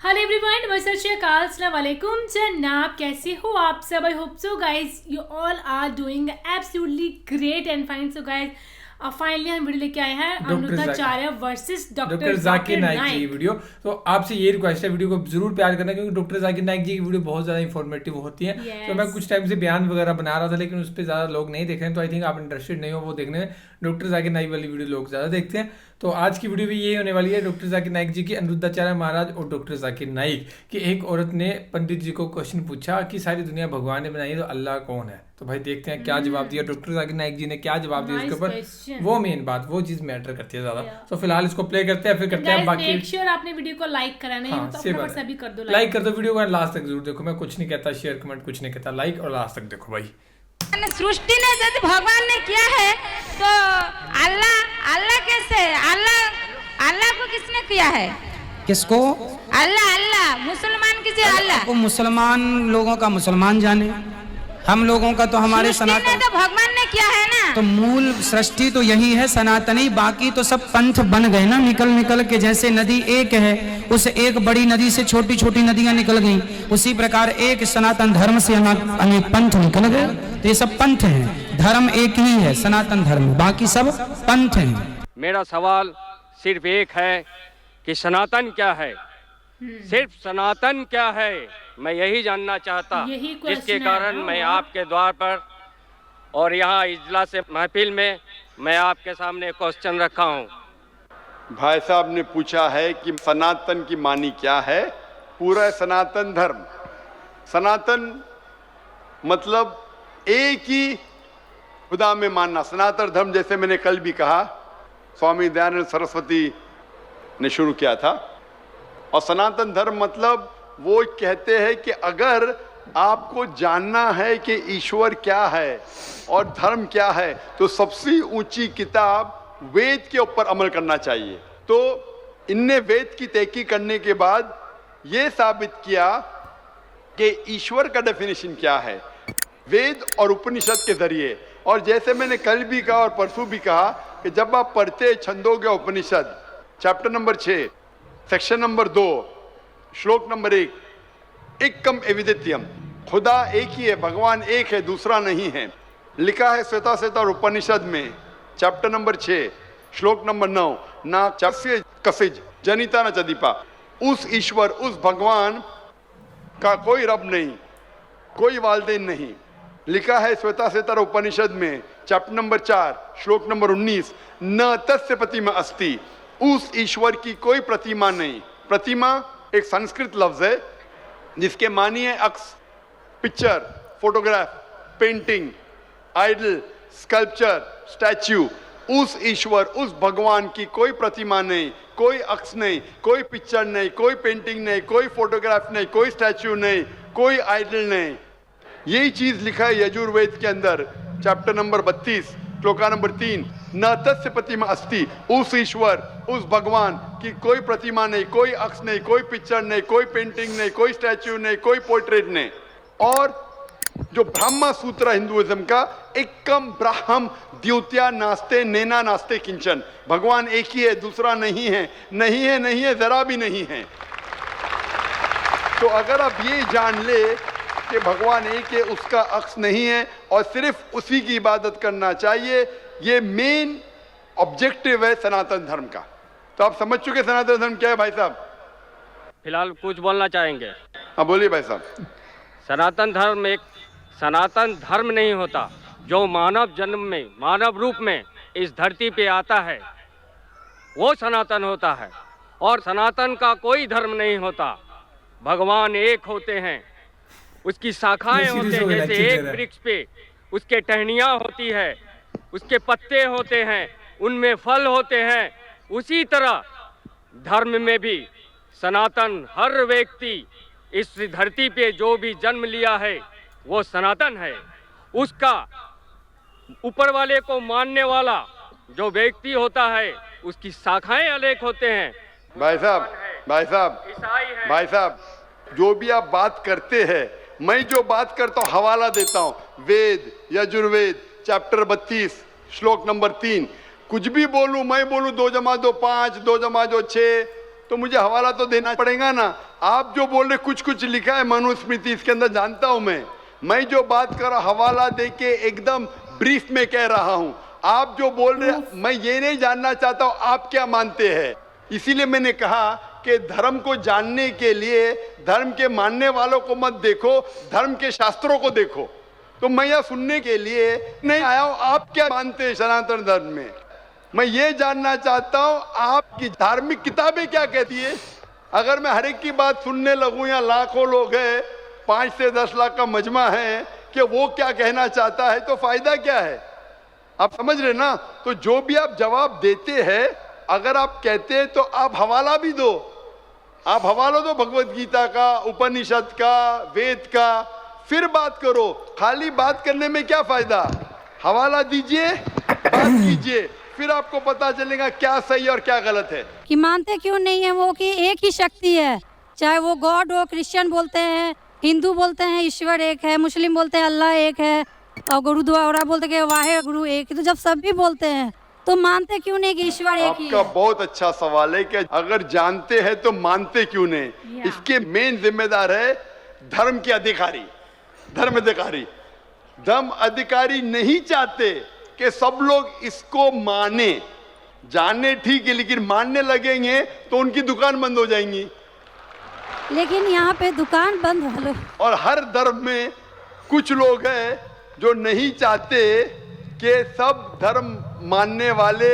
Hello everyone, सत श्री अकाल, अस्सलाम वालेकुम जनाब, कैसे हो आप सब? I hope so guys you all are doing absolutely great and fine. So guys finally हम वीडियो लेके आए हैं Aniruddhacharya versus doctor Zakir Naik ji video. तो आपसे ये रिक्वेस्ट है, वीडियो को जरूर प्यार करना, क्योंकि डॉक्टर जाकिर नाइक जी की वीडियो बहुत ज्यादा इंफॉर्मेटिव होती है। तो मैं कुछ टाइम से बयान वगैरह बना रहा था, लेकिन उस पर ज्यादा लोग नहीं देख रहे हैं, तो आई थिंक आप इंटरेस्टेड नहीं हो वो देखने में। डॉक्टर जाकिर नाइक वाली वीडियो लोग ज्यादा देखते हैं। तो आज की वीडियो भी यही होने वाली है, डॉक्टर जाकिर नाइक जी की, अनुरुद्धाचार्य महाराज और डॉक्टर जाकिर नाइक कि एक औरत ने पंडित जी को क्वेश्चन पूछा कि सारी दुनिया भगवान ने बनाई है, तो अल्लाह कौन है? तो भाई देखते हैं क्या जवाब दिया डॉक्टर जाकिर नाइक जी ने, क्या जवाब दिया उसके ऊपर। वो मेन बात, वो चीज मैटर करती है ज्यादा। तो फिलहाल इसको प्ले करते हैं, फिर करते हैं बाकी। मेक श्योर आपने वीडियो को लाइक करा नहीं तो फटाफट से भी कर दो, लाइक कर दो वीडियो को, लास्ट तक जरूर देखो। मैं कुछ नहीं कहता, शेयर कमेंट कुछ नहीं कहता, लाइक और लास्ट तक देखो भाई। सृष्टि ने यदि भगवान ने किया है तो अल्लाह कैसे? अल्लाह को किसने किया है? किसको? अल्लाह मुसलमान कीजिए। अल्लाह को मुसलमान लोगों का मुसलमान जाने, हम लोगों का तो हमारे सनातन तो भगवान ने किया है ना। तो मूल सृष्टि तो यही है सनातनी, बाकी तो सब पंथ बन गए ना निकल निकल के। जैसे नदी एक है, उस एक बड़ी नदी से छोटी छोटी नदियां निकल गई, उसी प्रकार एक सनातन धर्म से अनेक पंथ निकल गए। तो ये सब पंथ हैं, धर्म एक ही है सनातन धर्म, बाकी सब पंथ हैं। मेरा सवाल सिर्फ एक है कि सनातन क्या है? सिर्फ सनातन क्या है, मैं यही जानना चाहता, जिसके कारण मैं आपके द्वार पर और यहाँ इजलास महफिल में मैं आपके सामने क्वेश्चन रखा हूँ। भाई साहब ने पूछा है कि सनातन की मानी क्या है? पूरा सनातन धर्म। सनातन मतलब एक ही खुदा में मानना, सनातन धर्म। जैसे मैंने कल भी कहा, स्वामी दयानंद सरस्वती ने शुरू किया था। और सनातन धर्म मतलब वो कहते हैं कि अगर आपको जानना है कि ईश्वर क्या है और धर्म क्या है, तो सबसे ऊंची किताब वेद के ऊपर अमल करना चाहिए। तो इनने वेद की तहकीक करने के बाद ये साबित किया कि ईश्वर का डेफिनेशन क्या है वेद और उपनिषद के जरिए। और जैसे मैंने कल भी कहा और परसों भी कहा कि जब आप पढ़ते छंदोग्य उपनिषद चैप्टर नंबर 6 सेक्शन नंबर 2 श्लोक नंबर 1, एकम एविदित्यम, खुदा एक ही है, भगवान एक है, दूसरा नहीं है। लिखा है श्वेताश्वेतर उपनिषद में चैप्टर नंबर 6 श्लोक नंबर 9, ना चस्य कसिज जनिता न चदीपा। उस ईश्वर, उस भगवान का कोई रब नहीं, कोई वालदेन नहीं। लिखा है श्वेताश्वेतर उपनिषद में चैप्टर नंबर 4 श्लोक नंबर 19, न तस्य प्रतिमा अस्ति, उस ईश्वर की कोई प्रतिमा नहीं। प्रतिमा एक संस्कृत लफ्ज है जिसके मानी है अक्स, picture, photograph, painting, idol, sculpture, statue. उस ईश्वर, उस भगवान की कोई प्रतिमा नहीं, कोई अक्स नहीं, कोई पिक्चर नहीं, कोई पेंटिंग नहीं, कोई फोटोग्राफ नहीं, कोई स्टैच्यू नहीं, कोई आइडल नहीं। यही चीज लिखा है यजुर्वेद के अंदर चैप्टर नंबर 32 श्लोका नंबर 3, न तस्य प्रतिमा अस्ति, उस ईश्वर, उस भगवान की कोई प्रतिमा नहीं, कोई अक्स नहीं, कोई पिक्चर नहीं, कोई पेंटिंग नहीं, कोई स्टैच्यू नहीं, कोई पोर्ट्रेट नहीं। और जो ब्रह्मा सूत्र हिंदुइज्म का, एकम ब्राह्म द्वितीया नास्ते नैना नास्ते किंचन, भगवान एक ही है, दूसरा नहीं है, नहीं है, नहीं है, जरा भी नहीं है। तो अगर आप ये जान ले कि भगवान एक है, उसका अक्स नहीं है और सिर्फ उसी की इबादत करना चाहिए, ये मेन ऑब्जेक्टिव है सनातन धर्म का। तो आप समझ चुके सनातन धर्म क्या है भाई साहब? फिलहाल कुछ बोलना चाहेंगे? हाँ बोलिए भाई साहब। सनातन धर्म एक सनातन धर्म नहीं होता, जो मानव जन्म में, मानव रूप में इस धरती पे आता है, वो सनातन होता है। और सनातन का कोई धर्म नहीं होता। भगवान एक होते हैं, उसकी शाखाएं होते हैं। जैसे एक वृक्ष पे उसके टहनियाँ होती है, उसके पत्ते होते हैं, उनमें फल होते हैं, उसी तरह धर्म में भी सनातन, हर व्यक्ति इस धरती पे जो भी जन्म लिया है वो सनातन है। उसका ऊपर वाले को मानने वाला जो व्यक्ति होता है, उसकी शाखाएं अनेक होते हैं। भाई साहब, भाई साहब, भाई साहब, जो भी आप बात करते हैं, मैं जो बात करता हूँ हवाला देता हूँ, वेद यजुर्वेद चैप्टर 32 श्लोक नंबर 3। कुछ भी बोलूँ, मैं बोलूँ 2 जमा 2 5, 2 जमा 2 6, तो मुझे हवाला तो देना पड़ेगा ना। आप जो बोल रहे कुछ कुछ लिखा है मनुस्मृति, इसके अंदर जानता हूं मैं जो बात कर रहा हवाला देके एकदम ब्रीफ में कह रहा हूं। आप जो बोल रहे मैं ये नहीं जानना चाहता हूं आप क्या मानते हैं। इसीलिए मैंने कहा कि धर्म को जानने के लिए धर्म के मानने वालों को मत देखो, धर्म के शास्त्रों को देखो। तो मैं यह सुनने के लिए नहीं आया हूं आप क्या मानते हैं सनातन धर्म में। मैं ये जानना चाहता हूं आपकी धार्मिक किताबें क्या कहती है। अगर मैं हर एक की बात सुनने लगूं, या लाखों लोग हैं, 5 से 10 लाख का मजमा है, कि वो क्या कहना चाहता है, तो फायदा क्या है। आप समझ रहे ना। तो जो भी आप जवाब देते हैं, अगर आप कहते हैं तो आप हवाला भी दो। आप हवाला दो भगवत गीता का, उपनिषद का, वेद का, फिर बात करो। खाली बात करने में क्या फायदा। हवाला दीजिए, बात कीजिए, फिर आपको पता चलेगा क्या सही और क्या गलत है। कि मानते क्यों नहीं है वो कि एक ही शक्ति है, चाहे वो गॉड हो, क्रिश्चियन बोलते हैं, हिंदू बोलते हैं ईश्वर एक है, मुस्लिम बोलते हैं अल्लाह एक है, और गुरुद्वारा बोलते हैं वाहे गुरु एक है। तो जब सब भी बोलते हैं तो मानते क्यों नहीं कि ईश्वर एक ही है। आपका बहुत अच्छा सवाल है कि अगर जानते हैं तो मानते क्यों नहीं। इसके मेन जिम्मेदार है धर्म के अधिकारी, धर्म अधिकारी। धर्म अधिकारी नहीं चाहते कि सब लोग इसको माने। जाने ठीक है, लेकिन मानने लगेंगे तो उनकी दुकान बंद हो जाएंगी। लेकिन यहाँ पे दुकान बंद वालों और हर धर्म में कुछ लोग हैं जो नहीं चाहते कि सब धर्म मानने वाले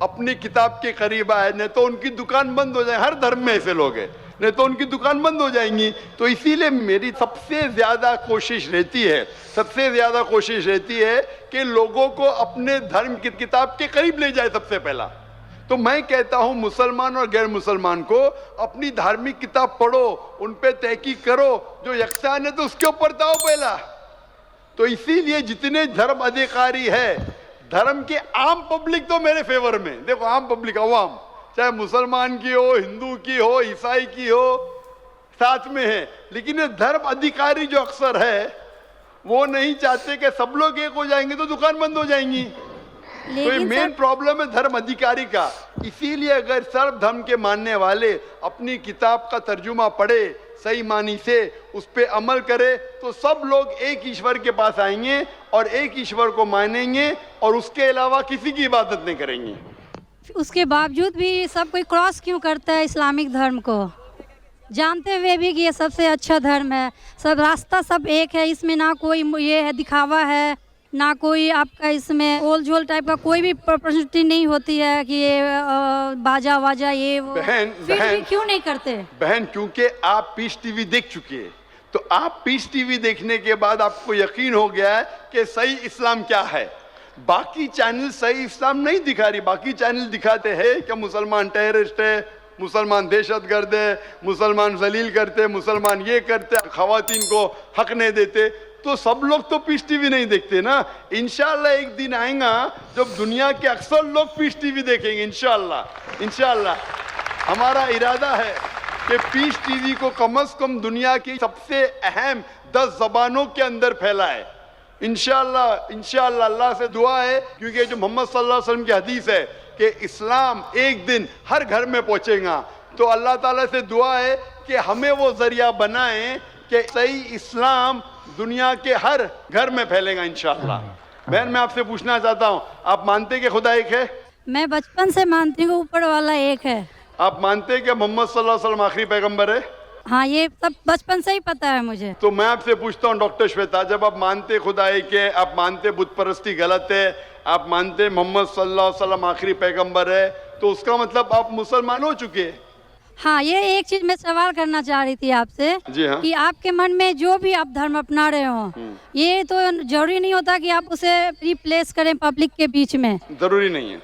अपनी किताब के करीब आए, नहीं तो उनकी दुकान बंद हो जाए। हर धर्म में ऐसे लोग हैं, नहीं तो उनकी दुकान बंद हो जाएंगी। तो इसीलिए मेरी सबसे ज्यादा कोशिश रहती है कि लोगों को अपने धर्म की किताब के करीब ले जाए सबसे पहला। तो मैं कहता हूं मुसलमान और गैर मुसलमान को अपनी धार्मिक किताब पढ़ो, उन पे तहकीक करो। जो यकसान है तो उसके ऊपर दाओ पहला। तो इसीलिए जितने धर्म अधिकारी है, धर्म के आम पब्लिक तो मेरे फेवर में। देखो आम पब्लिक, अवाम, चाहे मुसलमान की हो, हिंदू की हो, ईसाई की हो, साथ में है। लेकिन ये धर्म अधिकारी जो अक्सर है वो नहीं चाहते कि सब लोग एक हो जाएंगे तो दुकान बंद हो जाएंगी। तो ये मेन प्रॉब्लम है धर्म अधिकारी का। इसीलिए अगर सर्व धर्म के मानने वाले अपनी किताब का तर्जुमा पढ़े, सही मानी से उस पे अमल करे, तो सब लोग एक ईश्वर के पास आएंगे और एक ईश्वर को मानेंगे और उसके अलावा किसी की इबादत नहीं करेंगे। उसके बावजूद भी सब कोई क्रॉस क्यों करता है इस्लामिक धर्म को, जानते हुए भी कि ये सबसे अच्छा धर्म है। सब रास्ता सब एक है, इसमें ना कोई ये है दिखावा है, ना कोई आपका इसमें ओल झोल टाइप का कोई भी प्रॉपर्टी नहीं होती है कि ये बाजा वाजा ये वो। बहन भी क्यों नहीं करते बहन, क्योंकि आप पीस टीवी देख चुके हैं। तो आप पीस टीवी देखने के बाद आपको यकीन हो गया है कि सही इस्लाम क्या है। बाकी चैनल सही इस्लाम नहीं दिखा रही। बाकी चैनल दिखाते हैं कि मुसलमान टेररिस्ट है, मुसलमान दहशतगर्द है, मुसलमान जलील करते, मुसलमान ये करते, खवातीन को हक नहीं देते। तो सब लोग तो पीस टीवी नहीं देखते ना। इंशाल्लाह एक दिन आएगा जब दुनिया के अक्सर लोग पीस टीवी देखेंगे। इंशाल्लाह हमारा इरादा है कि पीस टीवी को कम से कम दुनिया की सबसे अहम 10 ज़बानों के अंदर फैलाए। इंशाल्लाह अल्लाह से दुआ है, क्योंकि जो मोहम्मद सल्लल्लाहु अलैहि वसल्लम की हदीस है कि इस्लाम एक दिन हर घर में पहुंचेगा। तो अल्लाह ताला से दुआ है कि हमें वो जरिया बनाए कि सही इस्लाम दुनिया के हर घर में फैलेगा इंशाअल्लाह। बहन मैं आपसे पूछना चाहता हूँ, आप मानते कि खुदा एक है? मैं बचपन से मानती हूँ ऊपर वाला एक है। आप मानते हैं कि मोहम्मद सल्लल्लाहु अलैहि वसल्लम आखिरी पैगंबर है? हाँ, ये सब बचपन से ही पता है मुझे। तो मैं आपसे पूछता हूँ डॉक्टर श्वेता, जब आप मानते खुदा एक है, आप मानते बुत परस्ती गलत है, आप मानते मोहम्मद सल्लल्लाहु अलैहि वसल्लम आखिरी पैगंबर है, तो उसका मतलब आप मुसलमान हो चुके हैं। हाँ, ये एक चीज मैं सवाल करना चाह रही थी आपसे। जी हाँ। कि आपके मन में जो भी आप धर्म अपना रहे हो, ये तो जरूरी नहीं होता कि आप उसे रिप्लेस करें पब्लिक के बीच में। जरूरी नहीं है।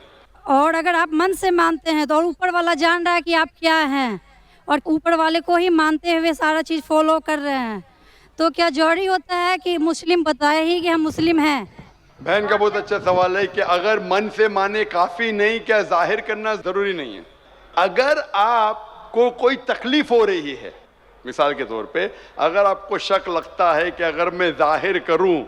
और अगर आप मन से मानते हैं तो, और ऊपर वाला जान रहा है कि आप क्या हैं, और ऊपर वाले को ही मानते हुए सारा चीज़ फॉलो कर रहे हैं, तो क्या जरूरी होता है कि मुस्लिम बताए ही कि हम मुस्लिम हैं? बहन का बहुत अच्छा सवाल है कि अगर मन से माने काफ़ी नहीं, क्या जाहिर करना ज़रूरी नहीं है? अगर आपको कोई तकलीफ हो रही है, मिसाल के तौर पे अगर आपको शक लगता है कि अगर मैं जाहिर करूं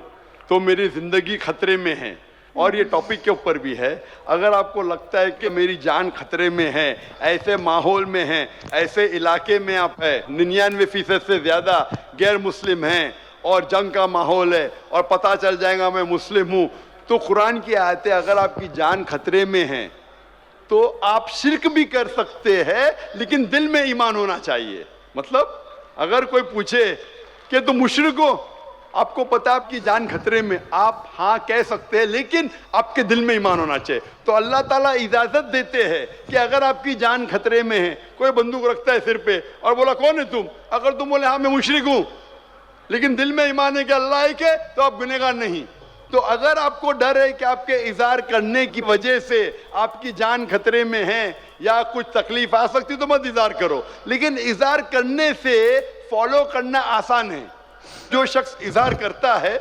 तो मेरी ज़िंदगी खतरे में है, और ये टॉपिक के ऊपर भी है। अगर आपको लगता है कि मेरी जान खतरे में है, ऐसे माहौल में है, ऐसे इलाके में आप है, 99% से ज़्यादा गैर मुस्लिम हैं और जंग का माहौल है और पता चल जाएगा मैं मुस्लिम हूँ, तो कुरान की आयतें, अगर आपकी जान खतरे में है तो आप शिर्क भी कर सकते हैं, लेकिन दिल में ईमान होना चाहिए। मतलब अगर कोई पूछे कि तुम मुशरिक हो, आपको पता है आपकी जान खतरे में, आप हाँ कह सकते हैं, लेकिन आपके दिल में ईमान होना चाहिए। तो अल्लाह ताला इजाज़त देते हैं कि अगर आपकी जान खतरे में है, कोई बंदूक रखता है सिर पे और बोला कौन है तुम, अगर तुम बोले हाँ मैं मुशरिक हूँ, लेकिन दिल में ईमान है कि अल्लाह एक है, तो आप गुनहगार नहीं। तो अगर आपको डर है कि आपके इज़हार करने की वजह से आपकी जान खतरे में है या कुछ तकलीफ आ सकती, तो मत इज़हार करो। लेकिन इज़हार करने से फॉलो करना आसान है। जो शख्स इज़हार करता है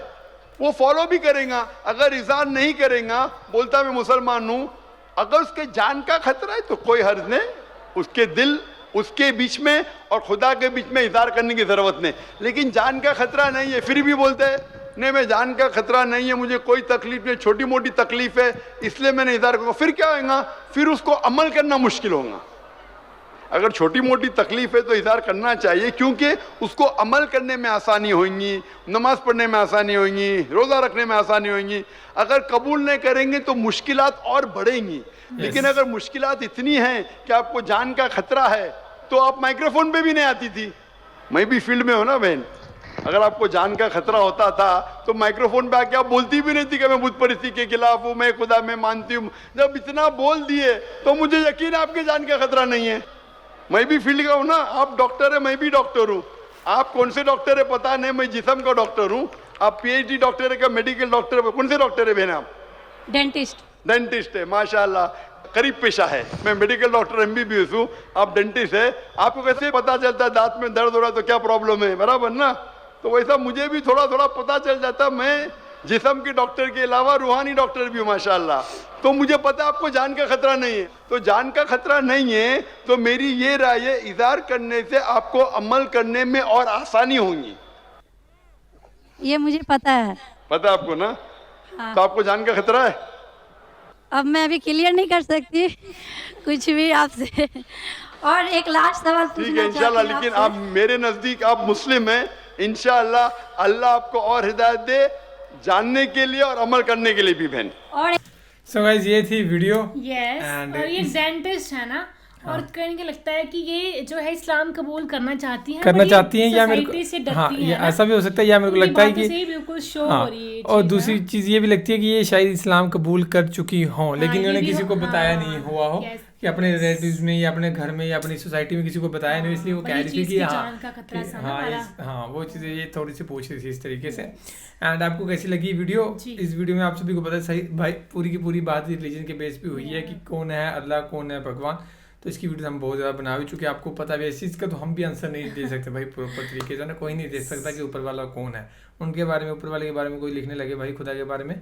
वो फॉलो भी करेगा। अगर इज़हार नहीं करेगा, बोलता मैं मुसलमान हूँ, अगर उसके जान का खतरा है तो कोई हर्ज नहीं, उसके दिल उसके बीच में और खुदा के बीच में इज़हार करने की ज़रूरत नहीं। लेकिन जान का खतरा नहीं है, फिर भी बोलते हैं नहीं मैं जान का खतरा नहीं है, मुझे कोई तकलीफ नहीं, छोटी मोटी तकलीफ है, इसलिए मैंने इज़हार करूँगा। फिर क्या होगा, फिर उसको अमल करना मुश्किल होगा। अगर छोटी मोटी तकलीफ है तो इज़हार करना चाहिए, क्योंकि उसको अमल करने में आसानी होगी, नमाज पढ़ने में आसानी होगी, रोज़ा रखने में आसानी होगी। अगर कबूल नहीं करेंगे तो मुश्किलात और बढ़ेंगी। लेकिन अगर मुश्किलात इतनी हैं कि आपको जान का खतरा है, तो आप माइक्रोफोन पे भी नहीं आती थी। मैं भी फील्ड में हूँ ना बहन, अगर आपको जान का खतरा होता था तो माइक्रोफोन पे आके आप बोलती भी नहीं थी कि मैं बुत परिस्थिति के खिलाफ हूँ, मैं खुदा में मानती हूँ। जब इतना बोल दिए तो मुझे यकीन है आपके जान का खतरा नहीं है। मैं भी फील्ड का हूँ ना, आप डॉक्टर है, मैं भी डॉक्टर हूँ। आप कौन से डॉक्टर है पता नहीं, मैं जिस्म का डॉक्टर हूँ। आप PhD डॉक्टर है क्या, मेडिकल डॉक्टर है, कौन से डॉक्टर है बहन आप? डेंटिस्ट है, माशाल्लाह, करीब पेशा है। मैं मेडिकल डॉक्टर MBBS हूँ, आप डेंटिस्ट है। आपको कैसे पता चलता है दांत में दर्द हो रहा है तो क्या प्रॉब्लम है, बराबर ना? तो वैसा मुझे भी थोड़ा थोड़ा पता चल जाता। मैं जिस्म के डॉक्टर के अलावा रूहानी डॉक्टर भी हूँ माशाल्लाह। तो मुझे पता आपको जान का खतरा नहीं है। तो जान का खतरा नहीं है तो मेरी ये राय है, इज़हार करने से आपको अमल करने में और आसानी होगी। ये मुझे पता है। पता आपको ना? हाँ। तो आपको जान का खतरा है? अब मैं अभी क्लियर नहीं कर सकती कुछ भी आपसे। और एक लास्ट सवाल पूछना ठीक है इंशाल्लाह, लेकिन आप मेरे नजदीक आप मुस्लिम हैं, इंशाल्लाह अल्लाह आपको और हिदायत दे जानने के लिए और अमल करने के लिए भी बहन। और सो गाइस ये थी वीडियो। यस, और ये डेंटिस्ट है ना, और कहीं के लगता है कि ये जो है इस्लाम कबूल करना चाहती हैं या मेरे को, हाँ ये ऐसा भी हो सकता है, या मेरे को लगता है कि बिल्कुल शो हाँ, हो रही है। और दूसरी चीज ये भी लगती है कि ये शायद इस्लाम कबूल कर चुकी हों, लेकिन इन्होंने किसी को बताया नहीं हुआ हो कि अपने रिलेटिव्स में या अपने घर में या अपनी सोसाइटी में किसी को बताया नहीं, इसलिए वो कह रही थी कि हाँ वो चीज़ें ये थोड़ी सी पूछ रही थी इस तरीके से। एंड आपको कैसी लगी वीडियो? इस वीडियो में आप सभी को पता है सही भाई पूरी की पूरी बात रिलीजन के बेस पे हुई है कि कौन है अल्लाह, कौन है भगवान। तो इसकी वीडियो हम बहुत ज़्यादा बना भी चुके, आपको पता भी है इस चीज़ का, तो हम भी आंसर नहीं दे सकते भाई प्रॉपर तरीके से ना। कोई नहीं दे सकता कि ऊपर वाला कौन है, उनके बारे में, ऊपर वाले के बारे में कोई लिखने लगे भाई खुदा के बारे में,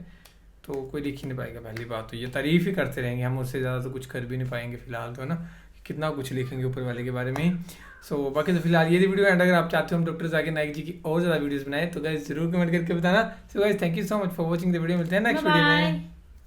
तो कोई लिख ही नहीं पाएगा। पहली बात तो ये तारीफ़ ही करते रहेंगे हम, उससे ज़्यादा तो कुछ कर भी नहीं पाएंगे फिलहाल तो, है ना। कितना कुछ लिखेंगे ऊपर वाले के बारे में। सो बाकी तो फिलहाल ये वीडियो एंड अगर आप चाहते हो हम डॉक्टर जाकिर नाइक जी की और ज़्यादा वीडियोस बनाए तो गाइस जरूर कमेंट करके बताना। So guys thank you so much for watching the video. मिलते हैं नेक्स्ट वीडियो में।